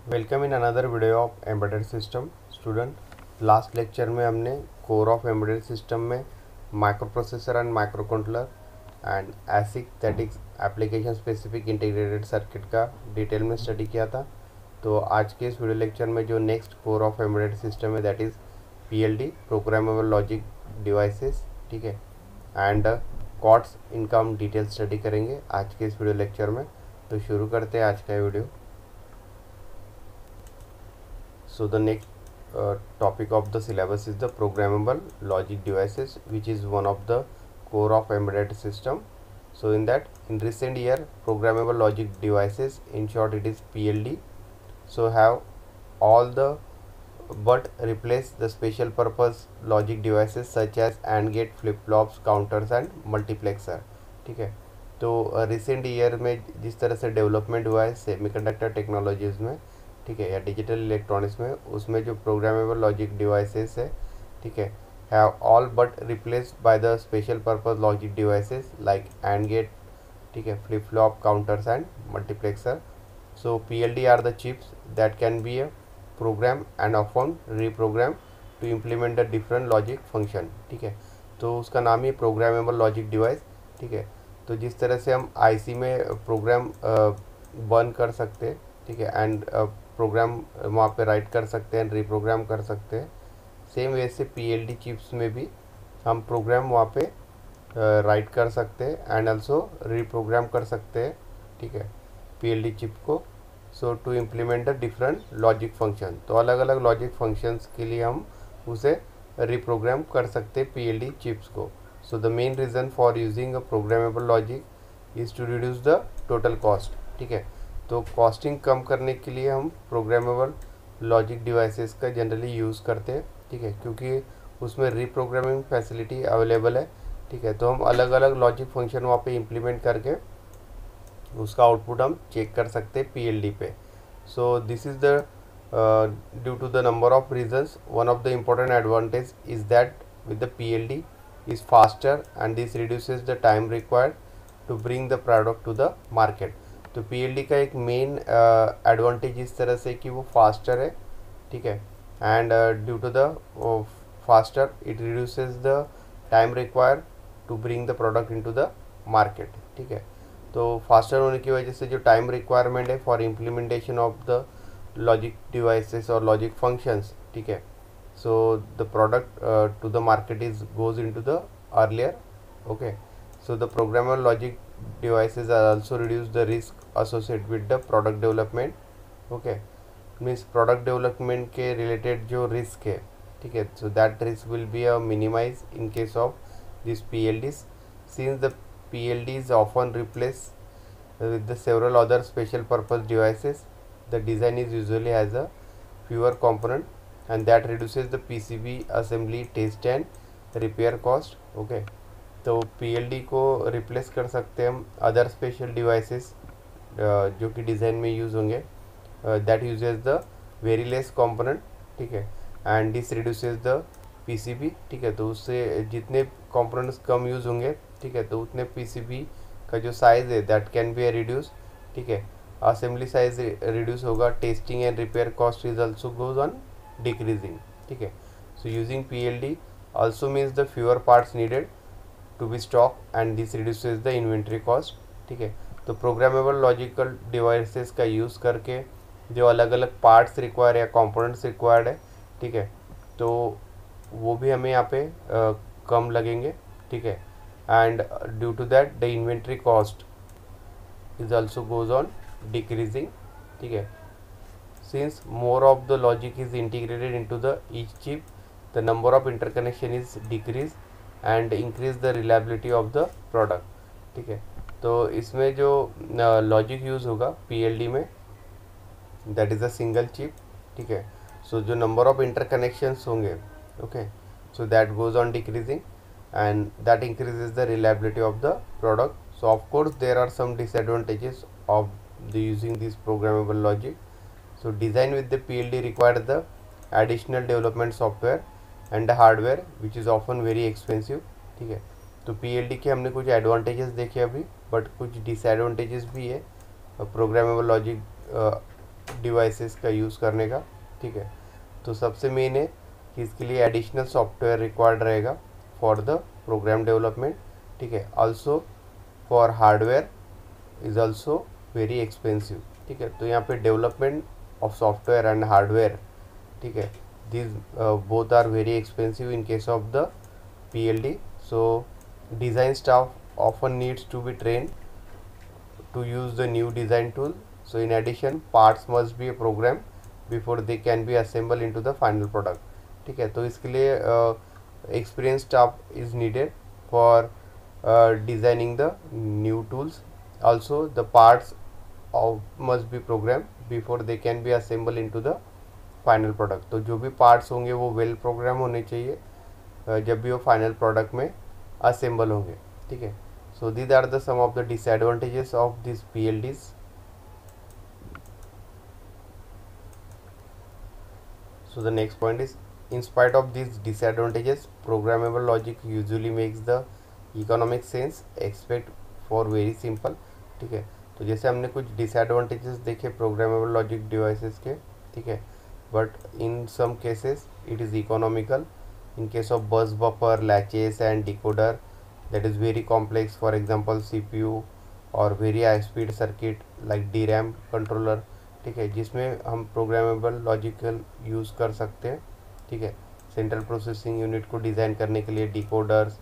Welcome in another video of embedded system student. Last lecture में हमने core of embedded system में micro processor and micro controller and एसिक that is application specific integrated circuit का detail में study किया था। तो आज के इस वीडियो लेक्चर में जो next core of embedded system है that is PLD, programmable logic devices, ठीक है, एंड कॉर्ड्स, इनका हम डिटेल स्टडी करेंगे आज के इस वीडियो लेक्चर में। तो शुरू करते हैं आज का video. So the next topic of the syllabus is the programmable logic devices, which is one of the core of embedded system. So in that, in recent year, programmable logic devices, in short it is PLD, so have all the but replace the special purpose logic devices such as AND gate, flip flops, counters and multiplexer, ठीक है। तो recent year में जिस तरह से development हुआ है semiconductor technologies में, ठीक है, या डिजिटल इलेक्ट्रॉनिक्स में, उसमें जो प्रोग्रामेबल लॉजिक डिवाइसेस है, ठीक है, have all but replaced by the special purpose logic devices like and gate, ठीक है, flip flop, counters and multiplexer. So PLD are the chips that can be a program and often reprogram to implement the different logic function, ठीक है। तो उसका नाम ही programmable logic device, ठीक है। तो जिस तरह से हम IC में प्रोग्राम बर्न कर सकते हैं, ठीक है, एंड प्रोग्राम वहाँ पे राइट कर सकते हैं, रीप्रोग्राम कर सकते हैं, सेम वे से PLD चिप्स में भी हम प्रोग्राम वहाँ पे राइट कर सकते हैं एंड आल्सो रीप्रोग्राम कर सकते हैं, ठीक है, PLD चिप को। So to implement the different logic function, तो अलग अलग लॉजिक फंक्शंस के लिए हम उसे रीप्रोग्राम कर सकते हैं PLD चिप्स को। So the main reason for using a programmable logic is to reduce the total cost, ठीक है। तो कॉस्टिंग कम करने के लिए हम प्रोग्रामेबल लॉजिक डिवाइसेस का जनरली यूज़ करते हैं, ठीक है, क्योंकि उसमें रीप्रोग्रामिंग फैसिलिटी अवेलेबल है, ठीक है। तो हम अलग अलग लॉजिक फंक्शन वहाँ पे इम्प्लीमेंट करके उसका आउटपुट हम चेक कर सकते हैं PLD पे। So this is the due to the number of reasons, one of the important advantage is that with the PLD is faster and this reduces the time required to bring the product to the market. तो PLD का एक main advantage इस तरह से कि वो faster है, ठीक है, and due to the faster it reduces the time required to bring the product into the market, ठीक है। तो फास्टर होने की वजह से जो टाइम रिक्वायरमेंट है for implementation of the logic devices और लॉजिक फंक्शंस, ठीक है, so the product to the market is goes into the earlier, okay. So the programmable logic devices are also reduce the risk associated with the product development, okay, means product development के related जो risk है, ठीक है, so that risk will be minimized in case of these PLDs, since the PLDs often replace with the several other special purpose devices. The design is usually has a fewer component and that reduces the PCB assembly, test and repair cost, okay। तो PLD को replace कर सकते हैं हम other special devices जो कि design में use होंगे, that uses the very less component, ठीक है, and this reduces the PCB, ठीक है। तो उससे जितने कंपोनेंट्स कम यूज़ होंगे, ठीक है, तो उतने PCB का जो साइज़ है दैट कैन बी रिड्यूस, ठीक है, असेंबली साइज रिड्यूस होगा, testing and repair cost is also goes on decreasing, ठीक है। So using PLD also means the fewer parts needed to be stock and this reduces the inventory cost, ठीक है। तो programmable logical devices का use करके जो अलग अलग पार्ट्स रिक्वायर या कंपोनेंट्स रिक्वायर्ड है, ठीक है, तो वो भी हमें यहाँ पे कम लगेंगे, ठीक है, and due to that the inventory cost is also goes on decreasing, ठीक है। Since more of the logic is integrated into the each chip, the number of interconnection is decrease and increase the reliability of the product, ठीक है। तो इसमें जो logic use होगा PLD में that is a single chip, ठीक है। So जो नंबर ऑफ इंटरकनेक्शंस होंगे, okay, so that goes on decreasing and that increases the reliability of the product. So of course there are some disadvantages of the using this programmable logic. So design with the PLD require the additional development software and hardware which is often very expensive, ठीक है। तो PLD के हमने कुछ advantages देखे अभी, but कुछ disadvantages भी है प्रोग्रामेबल लॉजिक डिवाइसेस का यूज़ करने का, ठीक है। तो सबसे मेन है कि इसके लिए एडिशनल सॉफ्टवेयर रिक्वायर्ड रहेगा फॉर द प्रोग्राम डेवलपमेंट, ठीक है। Also for hardware is also very expensive, ठीक है। तो यहाँ पे development of software and hardware, ठीक है, these both are very expensive in case of the PLD. So design staff often needs to be trained to use the new design tool. So in addition parts must be programmed before they can be assembled into the final product, ठीक है। तो इसके लिए experienced staff is needed for designing the new tools. Also the parts must be programmed before they can be assembled into the final product. तो जो भी parts होंगे वो वेल प्रोग्राम होने चाहिए जब भी वो फाइनल प्रोडक्ट में असेंबल होंगे, ठीक है। So these are the some of the disadvantages of this PLDs. So the next point is, in spite of these disadvantages, programmable logic usually makes the economic sense except for very simple, ठीक है। तो जैसे हमने कुछ disadvantages देखे programmable logic devices के, ठीक है, but in some cases it is economical. In case of bus buffer, latches and decoder, that is very complex, for example CPU or very high speed circuit like DRAM controller, ठीक है, जिसमें हम programmable logical use कर सकते हैं, ठीक है। Central processing unit को डिज़ाइन करने के लिए decoders,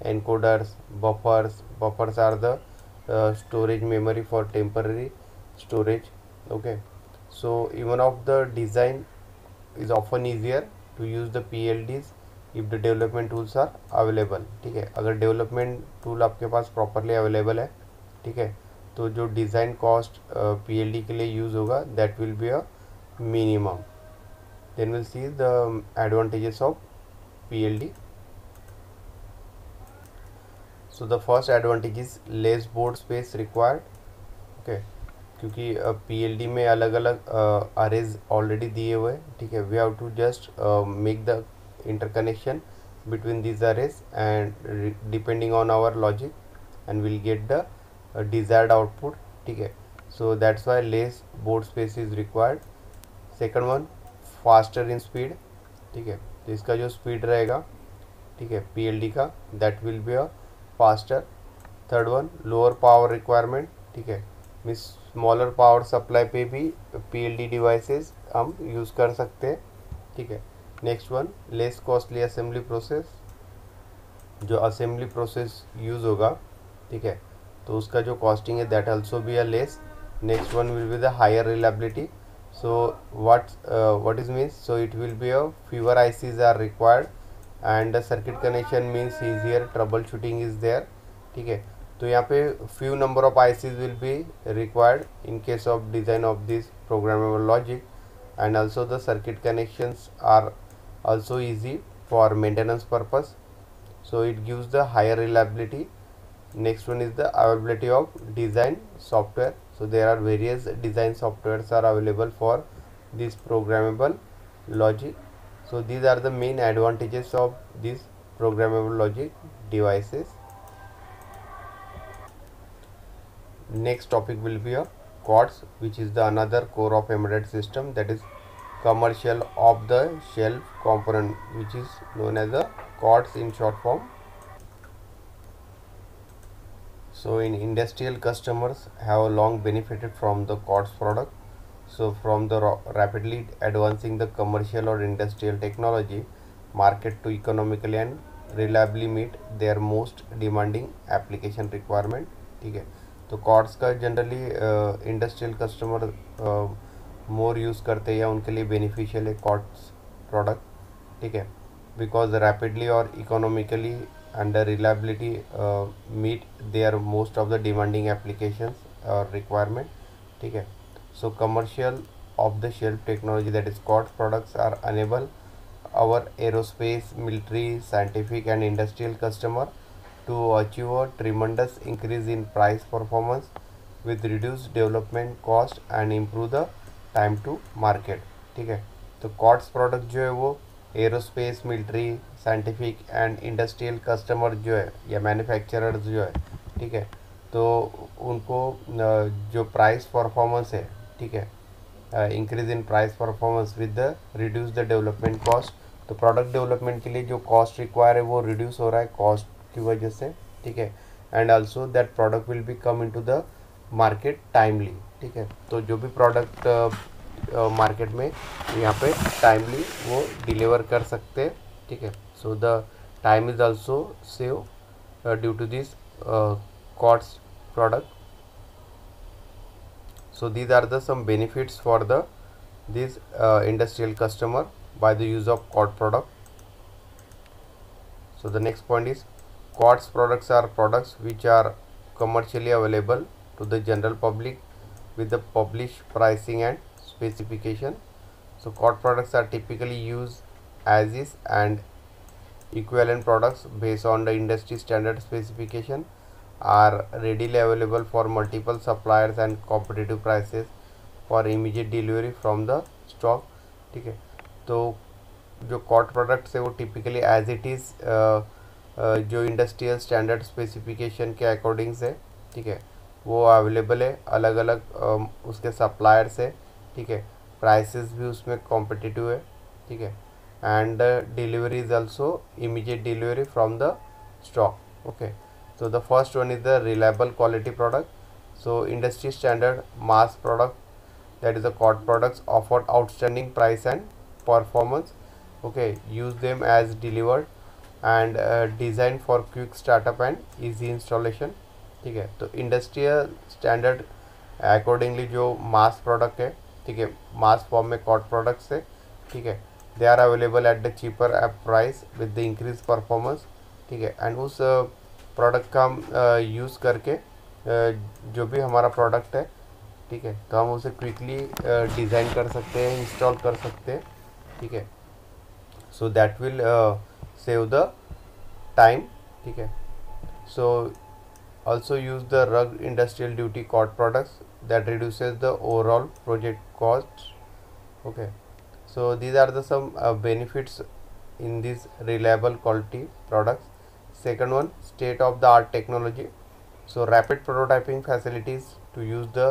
encoders, buffers are the storage memory for temporary storage, okay. So even of the design is often easier to use the PLDs if the development tools are available, ठीक है। अगर development tool आपके पास properly available है, ठीक है, तो जो design cost PLD के लिए यूज़ होगा that will be a minimum. Then we'll see the advantages of PLD. So the first advantage is less board space required. Okay, क्योंकि PLD में अलग अलग अरेज ऑलरेडी दिए हुए हैं, ठीक है. We have to just make the interconnection between these arrays and depending on our logic and we'll get the desired output, ठीक है. So that's why less board space is required. Second one, faster in speed, ठीक है. तो इसका जो speed रहेगा, ठीक है, PLD का, that will be a faster. Third one, lower power requirement, ठीक है. मीन्स स्मॉलर पावर सप्लाई पे भी PLD डिवाइसेस हम यूज़ कर सकते हैं, ठीक है. Next one, less costly assembly process. जो असेंबली प्रोसेस यूज़ होगा, ठीक है, तो उसका जो कॉस्टिंग है that also be a less. Next one will be the higher reliability. So what is means, so it will be a fewer ICs are required and the circuit connection means easier troubleshooting is there, ठीक है. तो यहाँ पे few number of ICs will be required in case of design of this programmable logic and also the circuit connections are also easy for maintenance purpose, so it gives the higher reliability. Next one is the availability of design software. So there are various design softwares are available for this programmable logic. So these are the main advantages of these programmable logic devices. Next topic will be a COTS, which is the another core of embedded system, that is commercial off the shelf component, which is known as the COTS in short form. So in industrial, customers have long benefited from the COTS product. So from the rapidly advancing the commercial or industrial technology market to economically and reliably meet their most demanding application requirement, ठीक है. तो COTS का generally industrial customer मोर use करते हैं या उनके लिए beneficial है COTS प्रोडक्ट, ठीक है, बिकॉज रैपिडली और economically and reliability meet their most of the demanding applications और रिक्वायरमेंट, ठीक है. So commercial off the shelf technology, that is COTS products, are enable our aerospace, military, scientific and industrial customer to achieve a tremendous increase in price performance with reduced development cost and improve the time to market, ठीक है. तो COTS product जो है वो aerospace, military, scientific and industrial customer जो है या manufacturers जो है, ठीक है, तो उनको जो प्राइस परफॉर्मेंस है, ठीक है, increase in price performance with the reduce the development cost. तो प्रोडक्ट डेवलपमेंट के लिए जो कॉस्ट रिक्वायर है वो रिड्यूस हो रहा है कॉस्ट की वजह से, ठीक है। And also that product will be come into the market timely, ठीक है। तो जो भी प्रोडक्ट मार्केट में यहाँ पे टाइमली वो डिलीवर कर सकते हैं, ठीक है। So the time is also save due to this cost product. So these are the some benefits for the this industrial customer by the use of Quad product. So the next point is Quad's products are products which are commercially available to the general public with the published pricing and specification. So Quad products are typically used as is and equivalent products based on the industry standard specification are readily available for multiple suppliers and competitive prices for immediate delivery from the stock, ठीक है। तो जो cot products है वो typically as it is जो industrial standard specification के according से, ठीक है, वो अवेलेबल है अलग अलग उसके सप्लायर से, ठीक है। प्राइसेस भी उसमें कॉम्पिटिटिव है, ठीक है। And delivery is also immediate delivery from the stock, okay. So the first one is the reliable quality product. So industry standard mass product, that is the Quad products, offered outstanding price and performance, okay. Use them as delivered and designed for quick startup and easy installation, ठीक है। तो industrial standard accordingly जो मास product है, ठीक है, mass form में कॉड products है, ठीक है, they are available at the cheaper price with the increase performance, ठीक है। एंड उस प्रोडक्ट का हम यूज़ करके जो भी हमारा प्रोडक्ट है, ठीक है, तो हम उसे क्विकली डिज़ाइन कर सकते हैं, इंस्टॉल कर सकते हैं, ठीक है। So that will save the time, ठीक है। सो also use the rugged industrial duty cord products that reduces the overall project cost, okay. So these are the some benefits in these reliable quality products. Second one, state of the art technology. So rapid prototyping facilities to use the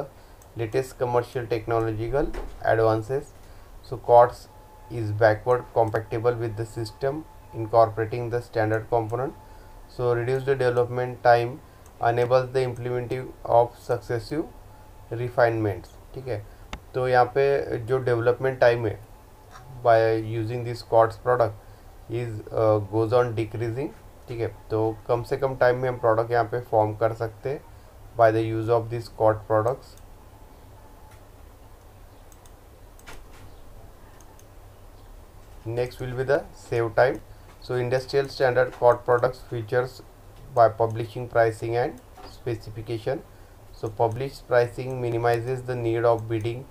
latest commercial technological advances. So COTS is backward compatible with the system incorporating the standard component. So reduce the development time, enables the implementing of successive refinements, ठीक है। तो यहाँ पे जो development time है by using this COTS product is goes on decreasing, ठीक है। तो कम से कम टाइम में हम प्रोडक्ट यहाँ पे फॉर्म कर सकते हैं by the use of this cot products. Next will be the save time. So industrial standard cot products features bye publishing pricing and specification. So publish pricing minimises the need of bidding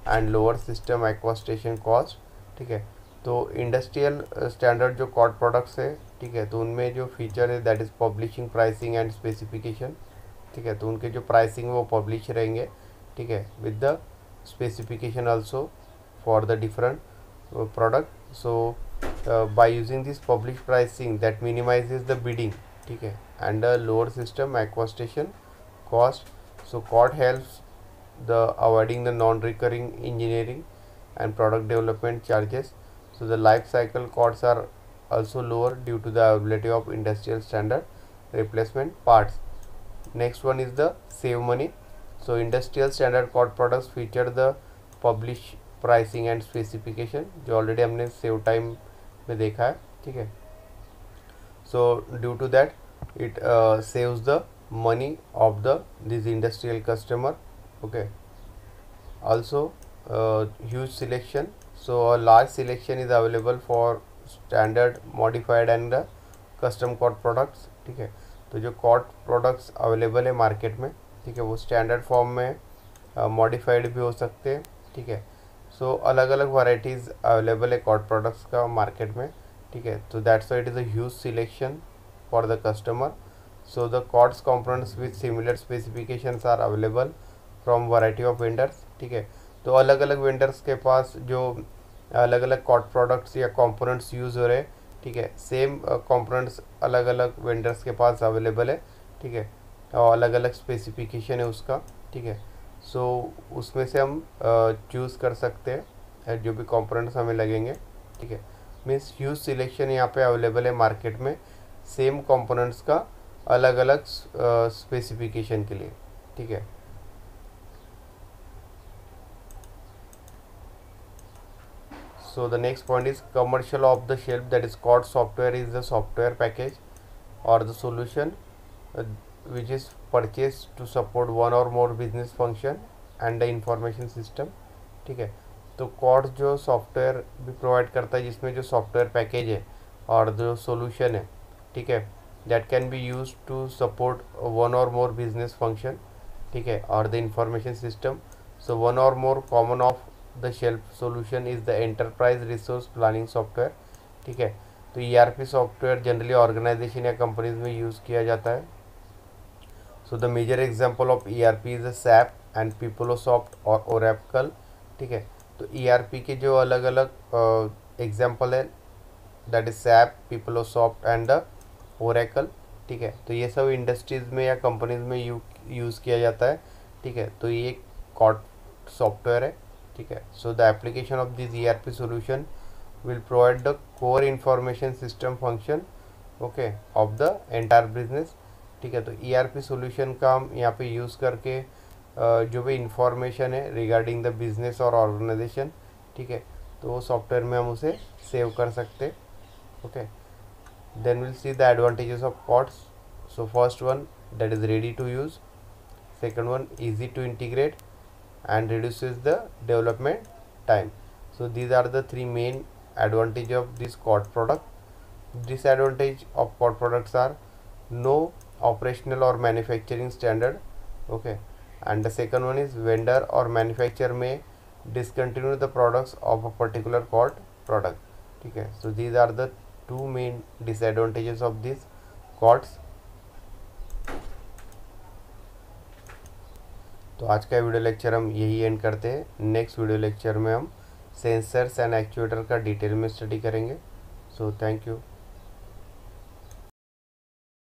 and lower system acquisition cost, ठीक है। तो industrial standard जो code products है, ठीक है, तो उनमें जो फीचर है that is publishing pricing and specification, ठीक है। तो उनके जो प्राइसिंग वो पब्लिश रहेंगे, ठीक है, with the specification also for the different product. So by using this publish pricing that minimizes the bidding, ठीक है, and the lower system acquisition cost. So कॉड helps the avoiding the non recurring engineering and product development charges. So the life cycle costs are also lower due to the availability of industrial standard replacement parts. Next one is the save money. So industrial standard code products feature the publish pricing and specification, जो already हमने save time में देखा है, ठीक है। So due to that it saves the money of the this industrial customer, okay. Also huge selection. So a large selection is available for standard, modified and custom code products, ठीक है। तो जो code products available है market में, ठीक है, वो standard form में मॉडिफाइड भी हो सकते हैं, ठीक है। सो अलग अलग वैरायटीज़ अवेलेबल है कॉड प्रोडक्ट्स का मार्केट में, ठीक है। तो that's why it is a huge selection for the customer. So the COTS components with similar specifications are available from variety of vendors, ठीक है। तो अलग अलग वेंडर्स के पास जो अलग अलग कॉड प्रोडक्ट्स या कंपोनेंट्स यूज़ हो रहे हैं, ठीक है, सेम कंपोनेंट्स अलग अलग वेंडर्स के पास अवेलेबल है, ठीक है, और अलग अलग स्पेसिफिकेशन है उसका, ठीक है। सो उसमें से हम चूज़ कर सकते हैं जो भी कंपोनेंट्स हमें लगेंगे, ठीक है। मीन्स ह्यूज सिलेक्शन यहाँ पे अवेलेबल है मार्केट में सेम कंपोनेंट्स का अलग अलग स्पेसिफिकेशन के लिए, ठीक है। So the next point is commercial off the shelf, that is COTS software is the software package or the solution uh, which is purchased to support one or more business function and the information system, ठीक है। तो COTS जो software भी provide करता है जिसमें जो software package है और जो सोल्यूशन है, ठीक है, that can be use to support one or more business function, ठीक है, और the information system. So one or more common of the shelf solution is the enterprise resource planning software, ठीक है। तो ERP सॉफ्टवेयर जनरली ऑर्गेनाइजेशन या companies में use किया जाता है। So the major example of ERP is SAP and PeopleSoft और Oracle, ठीक है। तो ERP के जो अलग अलग एग्जांपल है that is SAP, PeopleSoft and the Oracle, ठीक है। तो ये सब इंडस्ट्रीज़ में या कंपनीज में यूज़ किया जाता है, ठीक है। तो ये COTS सॉफ्टवेयर है, ठीक है। So the application of this ERP solution will provide the core information system function, okay, of the entire business, ठीक है। तो ERP सोल्यूशन का हम यहाँ पे यूज़ करके जो भी इंफॉर्मेशन है रिगार्डिंग द बिजनेस और ऑर्गेनाइजेशन, ठीक है, तो वो सॉफ्टवेयर में हम उसे सेव कर सकते, okay. Then we'll see the advantages of COTS. So first one, that is ready to use. Second one, easy to integrate and reduces the development time. So these are the three main advantage of this COTS product. Disadvantage of COTS products are no operational or manufacturing standard, okay, and the second one is vendor or manufacturer may discontinue the products of a particular COTS product, ठीक है। So these are the two main disadvantages of this COTS। तो आज का video lecture हम यही and करते हैं। Next video lecture में हम सेंसर्स एंड एक्चुएटर का डिटेल में स्टडी करेंगे। So thank you.